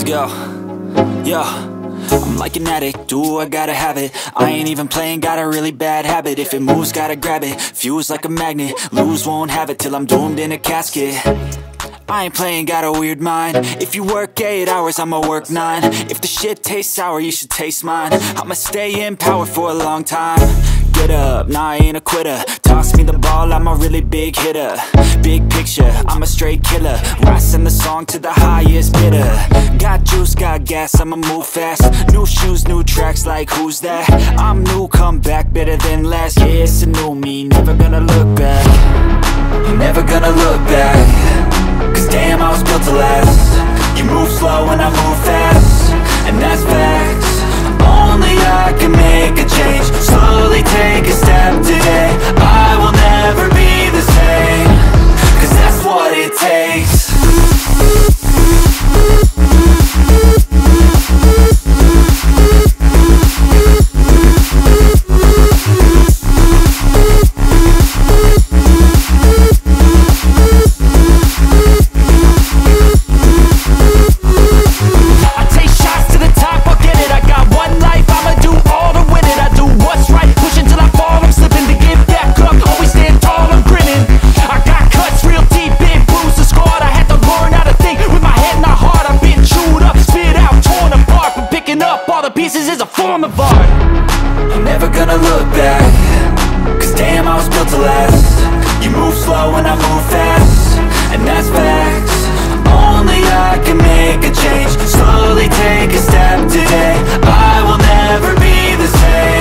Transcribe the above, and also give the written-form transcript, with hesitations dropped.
Yo, yo, I'm like an addict, do I gotta have it. I ain't even playing, got a really bad habit. If it moves, gotta grab it, fuse like a magnet. Lose, won't have it till I'm doomed in a casket. I ain't playing, got a weird mind. If you work 8 hours, I'ma work 9. If the shit tastes sour, you should taste mine. I'ma stay in power for a long time. Get up, nah, I ain't a quitter. Toss me the ball, I'm a really big hitter. Big picture, I'm a straight killer. Rising the song to the highest bidder. Got juice, got gas, I'ma move fast. New shoes, new tracks, like who's that? I'm new, come back, better than last. Yeah, it's a new me, never gonna look back. Never gonna look back. Cause damn, I was built to last. You move slow and I move fast, and that's facts. Only I can make a change. Slowly take a step today. I will never be the same, cause that's what it takes. Pieces is a form of art. I'm never gonna look back. Cause damn, I was built to last. You move slow and I move fast, and that's facts. Only I can make a change. Slowly take a step today. I will never be the same.